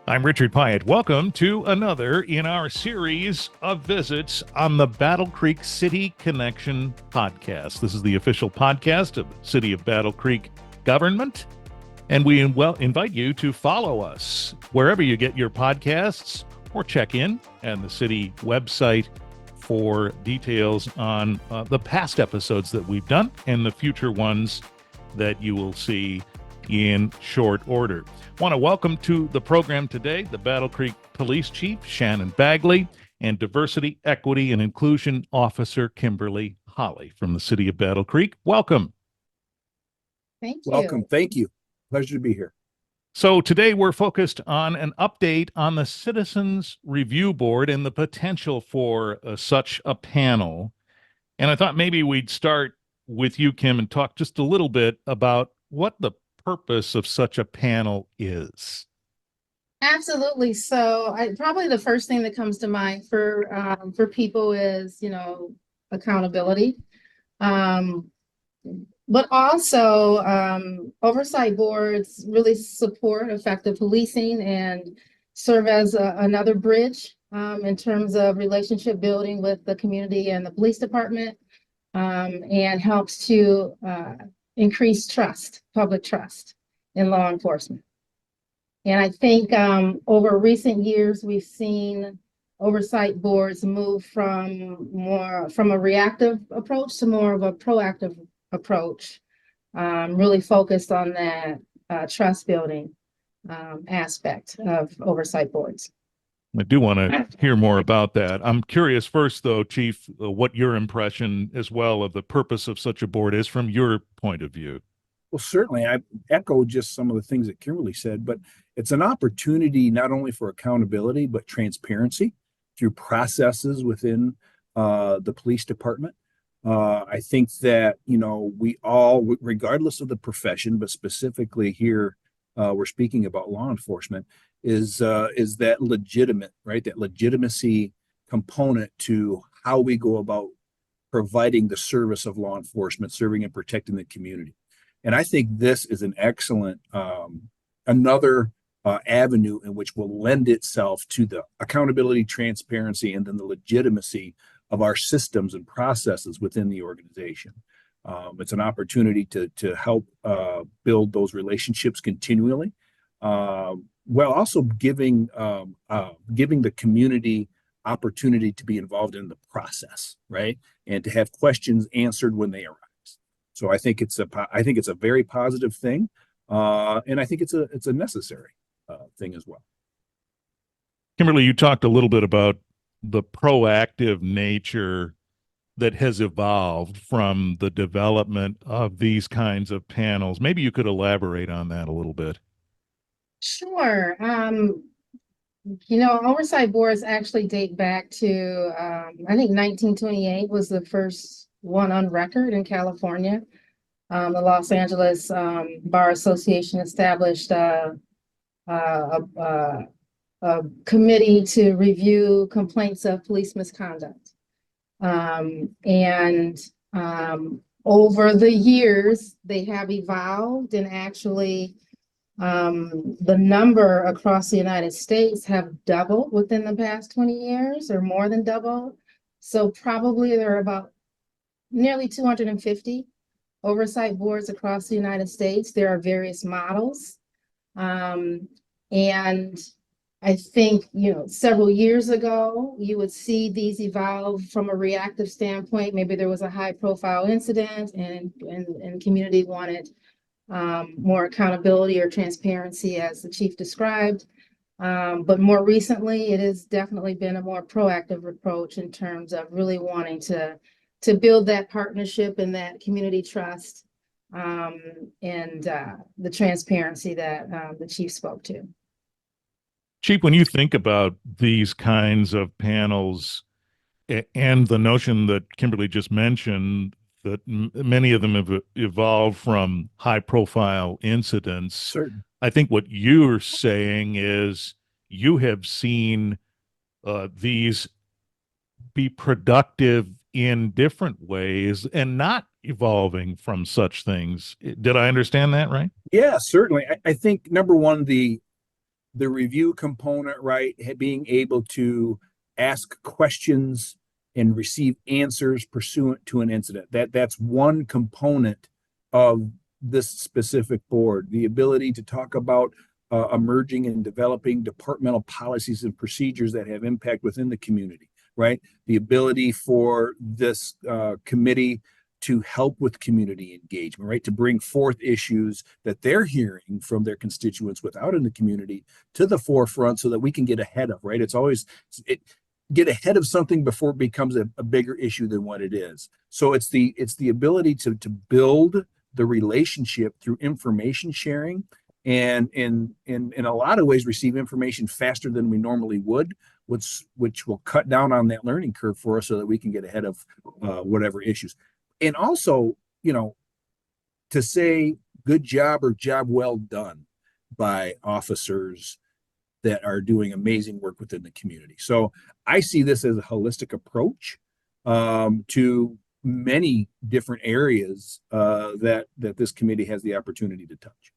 I'm Richard Piet. Welcome to another in our series of visits on the Battle Creek City Connection podcast. This is the official podcast of the City of Battle Creek government, and we invite you to follow us wherever you get your podcasts or check in at the city website for details on the past episodes that we've done and the future ones that you will see in short order. Want to welcome to the program today the Battle Creek Police Chief, Shannon Bagley, and Diversity, Equity, and Inclusion Officer, Kimberly Holley from the City of Battle Creek. Welcome. Thank you. Welcome. Thank you. Pleasure to be here. So today we're focused on an update on the Citizens Review Board and the potential for such a panel. And I thought maybe we'd start with you, Kim, and talk just a little bit about what the purpose of such a panel is. Absolutely. So probably the first thing that comes to mind for people is, accountability. But also oversight boards really support effective policing and serve as another bridge in terms of relationship building with the community and the police department, and helps to increase trust, public trust in law enforcement. And I think over recent years, we've seen oversight boards move from a reactive approach to more of a proactive approach, really focused on that trust building aspect of oversight boards. I do want to hear more about that. I'm curious first, though, Chief, what your impression as well of the purpose of such a board is from your point of view. Well, certainly, I echo just some of the things that Kimberly said, but it's an opportunity not only for accountability, but transparency through processes within the police department. I think that, we all, regardless of the profession, but specifically here, we're speaking about law enforcement, is that legitimate, right? That legitimacy component to how we go about providing the service of law enforcement, serving and protecting the community. And I think this is an excellent, another avenue in which will lend itself to the accountability, transparency, and then the legitimacy of our systems and processes within the organization. It's an opportunity to help build those relationships continually, while also giving the community opportunity to be involved in the process, right? And to have questions answered when they arise. So I think it's a very positive thing, and I think it's a necessary thing as well. Kimberly, you talked a little bit about the proactive nature that has evolved from the development of these kinds of panels. Maybe you could elaborate on that a little bit. Sure. Oversight boards actually date back to, I think 1928 was the first one on record in California. The Los Angeles Bar Association established a committee to review complaints of police misconduct. And over the years, they have evolved, and actually the number across the United States have doubled within the past 20 years, or more than doubled. So probably there are about nearly 250 oversight boards across the United States. There are various models. And I think, several years ago, you would see these evolve from a reactive standpoint. Maybe there was a high profile incident and community wanted more accountability or transparency, as the chief described. But more recently, it has definitely been a more proactive approach in terms of really wanting to build that partnership and that community trust, and the transparency that the chief spoke to. Chief, when you think about these kinds of panels and the notion that Kimberly just mentioned, that many of them have evolved from high-profile incidents. Certain. I think what you're saying is you have seen these be productive in different ways and not evolving from such things. Did I understand that right? Yeah, certainly. I think number one, the the review component, right? Being able to ask questions and receive answers pursuant to an incident. That's one component of this specific board. The ability to talk about emerging and developing departmental policies and procedures that have impact within the community, right? The ability for this committee to help with community engagement, right? To bring forth issues that they're hearing from their constituents without in the community to the forefront so that we can get ahead of, right? It's always get ahead of something before it becomes a bigger issue than what it is. So it's the ability to build the relationship through information sharing and in a lot of ways receive information faster than we normally would, which will cut down on that learning curve for us so that we can get ahead of whatever issues. And also, to say good job or job well done by officers that are doing amazing work within the community. So I see this as a holistic approach to many different areas that this committee has the opportunity to touch.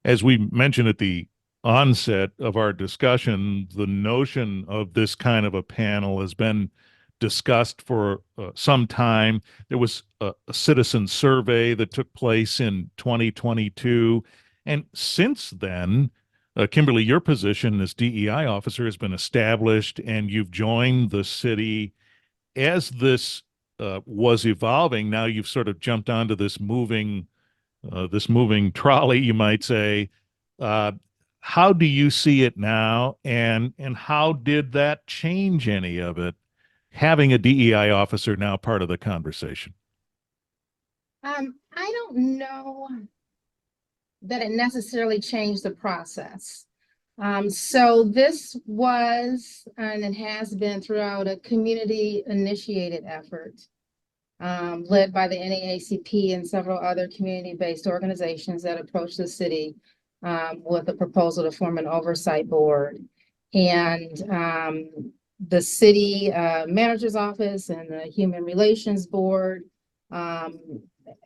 As we mentioned at the onset of our discussion, the notion of this kind of a panel has been discussed for some time. There was a citizen survey that took place in 2022. And since then, Kimberly, your position as DEI officer has been established, and you've joined the city. As this was evolving, now you've sort of jumped onto this moving trolley, you might say. How do you see it now, and how did that change any of it, having a DEI officer now part of the conversation? I don't know that it necessarily changed the process. So this was, and it has been throughout, a community initiated effort led by the NAACP and several other community-based organizations that approached the city with a proposal to form an oversight board. And the city manager's office and the human relations board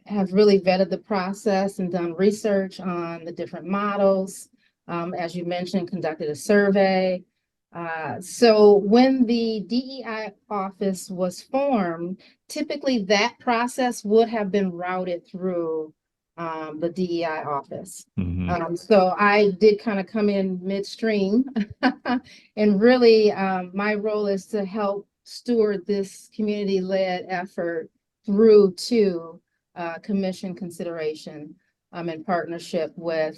have really vetted the process and done research on the different models. As you mentioned, conducted a survey. So when the DEI office was formed, typically that process would have been routed through the DEI office. Mm-hmm. So I did kind of come in midstream and really my role is to help steward this community-led effort through to commission consideration in partnership with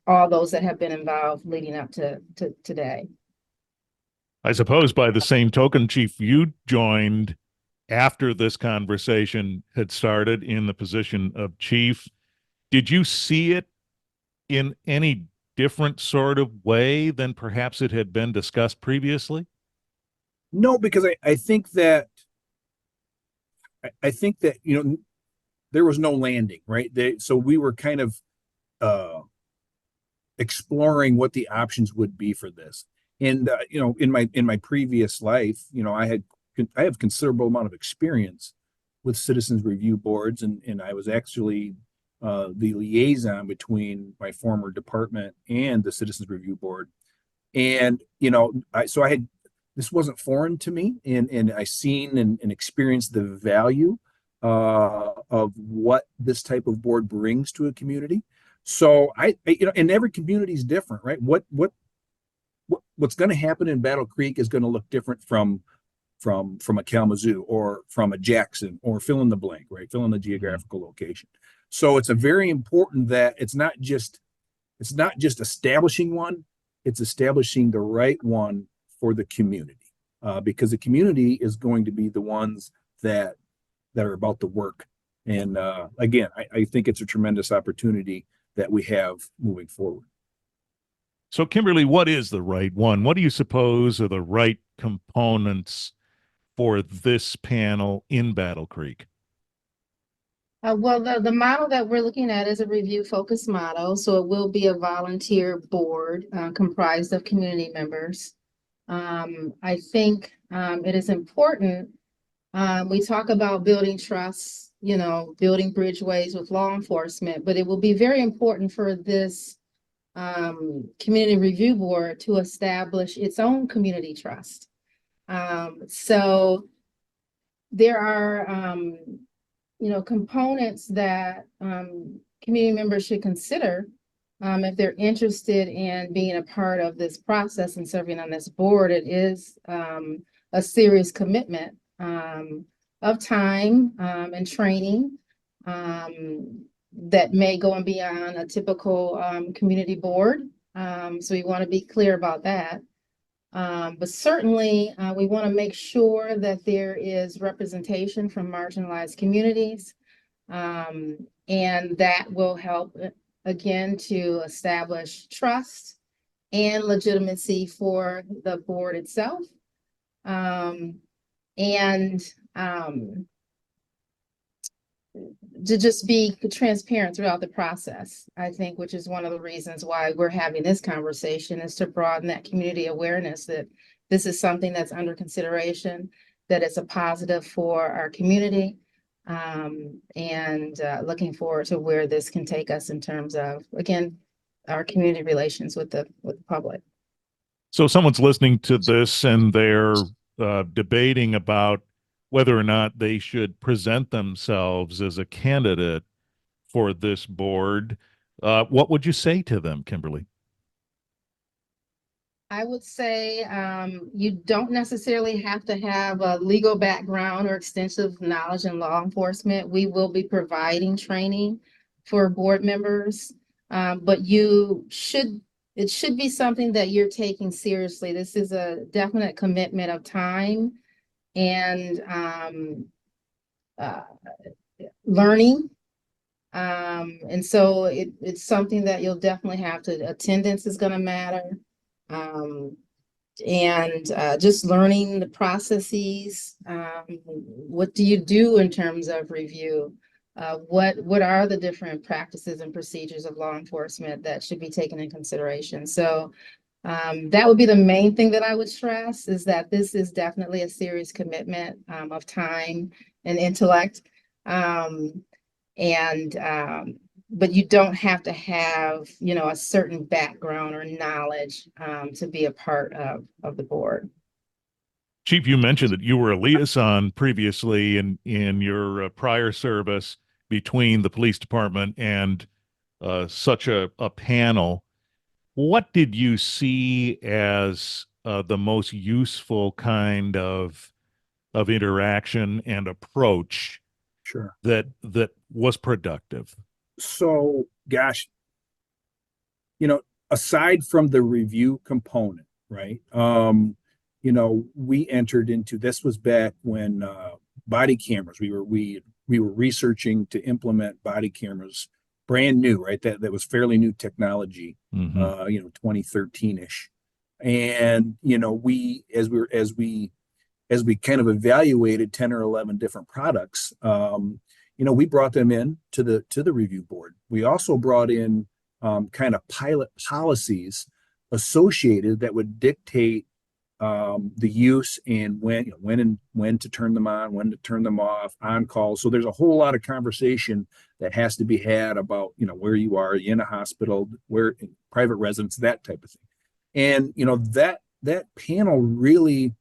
all those that have been involved leading up to today. I suppose by the same token, Chief, you joined after this conversation had started in the position of chief. Did you see it in any different sort of way than perhaps it had been discussed previously? No, because I think that there was no landing, right? So we were kind of exploring what the options would be for this. And in my previous life, I have considerable amount of experience with citizens review boards, and I was actually the liaison between my former department and the citizens review board. And this wasn't foreign to me, and I seen and experienced the value of what this type of board brings to a community. So and every community is different, right? What's going to happen in Battle Creek is going to look different from a Kalamazoo or from a Jackson, or fill in the blank, right? Fill in the geographical location. So it's a very important that it's not just establishing one, it's establishing the right one for the community, because the community is going to be the ones that are about the work. And again, I think it's a tremendous opportunity that we have moving forward. So, Kimberly, what is the right one? What do you suppose are the right components for this panel in Battle Creek? Well, the model that we're looking at is a review focused model. So it will be a volunteer board comprised of community members. I think it is important. We talk about building trust, building bridgeways with law enforcement, but it will be very important for this Community Review Board to establish its own community trust. So there are, components that community members should consider if they're interested in being a part of this process and serving on this board. It is a serious commitment of time and training that may go beyond a typical community board. So we want to be clear about that. But certainly, we want to make sure that there is representation from marginalized communities. And that will help, again, to establish trust and legitimacy for the board itself. To just be transparent throughout the process, I think, which is one of the reasons why we're having this conversation, is to broaden that community awareness that this is something that's under consideration, that it's a positive for our community, and looking forward to where this can take us in terms of, again, our community relations with the public. So someone's listening to this and they're debating about whether or not they should present themselves as a candidate for this board. What would you say to them, Kimberly? I would say you don't necessarily have to have a legal background or extensive knowledge in law enforcement. We will be providing training for board members, but it should be something that you're taking seriously. This is a definite commitment of time and learning. And so it's something that you'll definitely have to, attendance is going to matter. And just learning the processes. What do you do in terms of review? What are the different practices and procedures of law enforcement that should be taken in consideration? So that would be the main thing that I would stress, is that this is definitely a serious commitment of time and intellect. But you don't have to have, a certain background or knowledge to be a part of the board. Chief, you mentioned that you were a liaison previously in your prior service between the police department and such a panel. What did you see as the most useful kind of interaction and approach Sure. that was productive? So, gosh, aside from the review component, right? We entered into, this was back when body cameras, we were researching to implement body cameras, brand new, right? That was fairly new technology, 2013-ish. And, as we kind of evaluated 10 or 11 different products, we brought them in to the review board. We also brought in kind of pilot policies associated that would dictate the use and when to turn them on, when to turn them off, on call. So there's a whole lot of conversation that has to be had about where you are in a hospital, where in private residence, that type of thing. And that panel really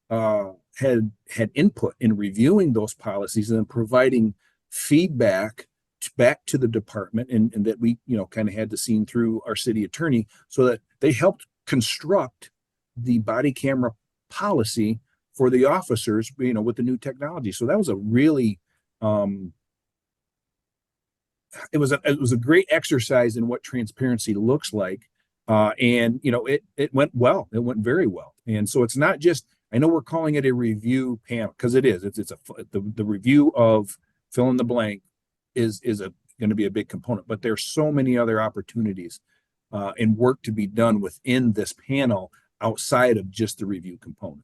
had input in reviewing those policies and then providing feedback back to the department, and that we kind of had to seen through our city attorney, so that they helped construct the body camera policy for the officers, with the new technology. So that was a really it was a great exercise in what transparency looks like. And it went well. It went very well. And so it's not just, I know we're calling it a review panel, because it is. It's the review of fill in the blank is going to be a big component, but there's so many other opportunities and work to be done within this panel outside of just the review component.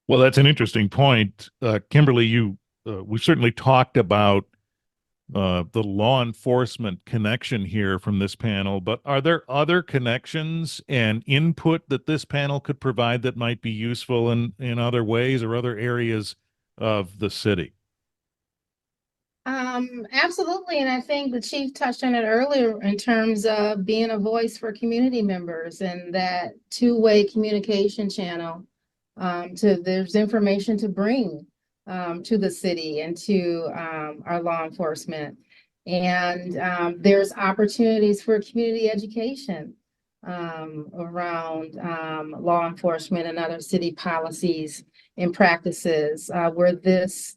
Well, that's an interesting point. Kimberly, we certainly talked about the law enforcement connection here from this panel, but are there other connections and input that this panel could provide that might be useful in other ways or other areas of the city? Absolutely. And I think the chief touched on it earlier in terms of being a voice for community members and that two-way communication channel. There's information to bring to the city and to our law enforcement. And there's opportunities for community education around law enforcement and other city policies and practices where this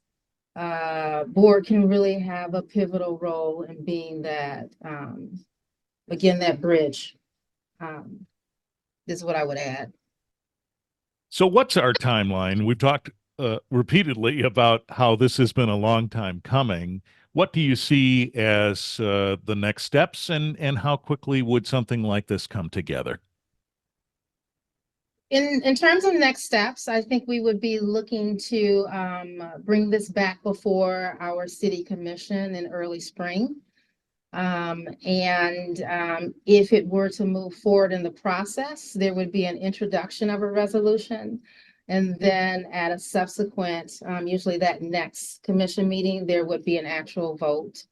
board can really have a pivotal role in being that, again, that bridge. Is what I would add. So, what's our timeline? We've talked repeatedly about how this has been a long time coming. What do you see as the next steps, and how quickly would something like this come together? In terms of next steps, I think we would be looking to bring this back before our city commission in early spring. If it were to move forward in the process, there would be an introduction of a resolution. And then at a subsequent, usually that next commission meeting, there would be an actual vote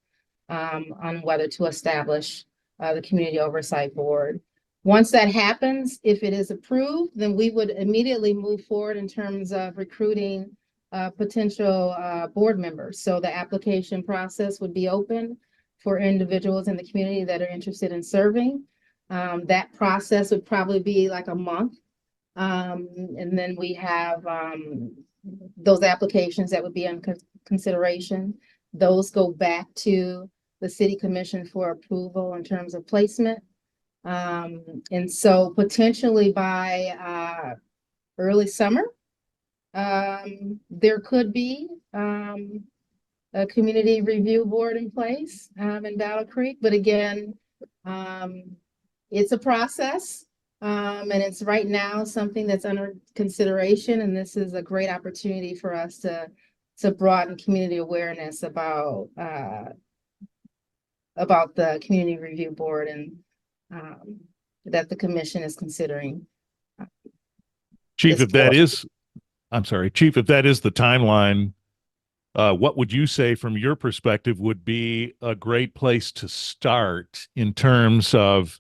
on whether to establish the Community Oversight Board. Once that happens, if it is approved, then we would immediately move forward in terms of recruiting potential board members. So the application process would be open for individuals in the community that are interested in serving. That process would probably be like a month. And then we have those applications that would be in consideration. Those go back to the city commission for approval in terms of placement. And so potentially by early summer, there could be a community review board in place in Battle Creek. But again, it's a process and it's right now something that's under consideration. And this is a great opportunity for us to broaden community awareness about the community review board and that the commission is considering. Chief, if that is the timeline, what would you say from your perspective would be a great place to start in terms of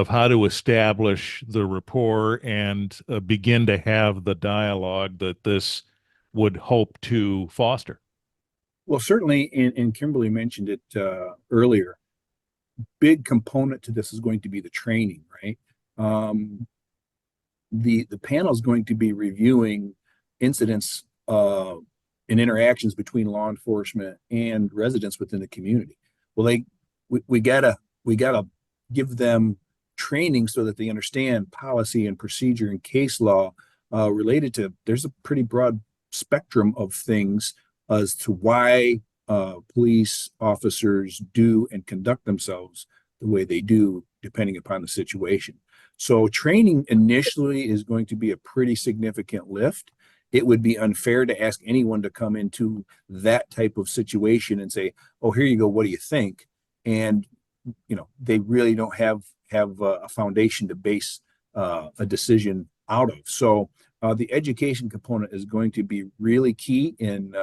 how to establish the rapport and begin to have the dialogue that this would hope to foster? Well, certainly, and Kimberly mentioned it earlier, big component to this is going to be the training, right? The panel is going to be reviewing incidents and interactions between law enforcement and residents within the community. Well, we gotta give them training so that they understand policy and procedure and case law related to. There's a pretty broad spectrum of things as to why police officers do and conduct themselves the way they do, depending upon the situation. So training initially is going to be a pretty significant lift. It would be unfair to ask anyone to come into that type of situation and say, "Oh, here you go. What do you think?" And they really don't have a foundation to base a decision out of. So the education component is going to be really key in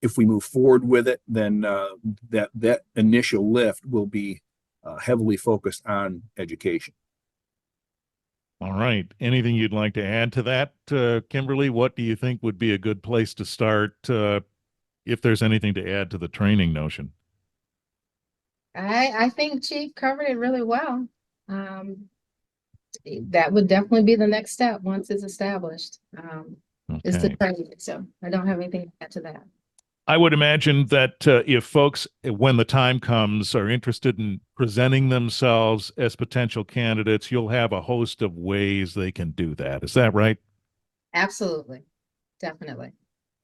if we move forward with it, then that initial lift will be heavily focused on education. All right. Anything you'd like to add to that, Kimberly? What do you think would be a good place to start if there's anything to add to the training notion? I think Chief covered it really well. That would definitely be the next step once it's established. Is the training. So I don't have anything to add to that. I would imagine that if folks, when the time comes, are interested in presenting themselves as potential candidates, you'll have a host of ways they can do that. Is that right? Absolutely. Definitely.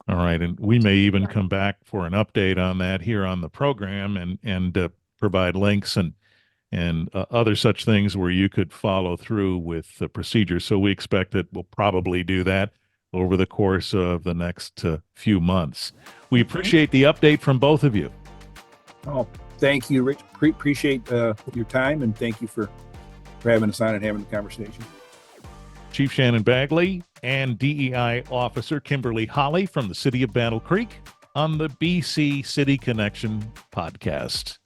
All right. And we may even come back for an update on that here on the program and provide links and other such things where you could follow through with the procedure. So we expect that we'll probably do that over the course of the next few months. We appreciate the update from both of you. Oh, thank you, Rich. Appreciate your time, and thank you for having us on and having the conversation. Chief Shannon Bagley and DEI Officer Kimberly Holley from the City of Battle Creek on the BC City Connection podcast.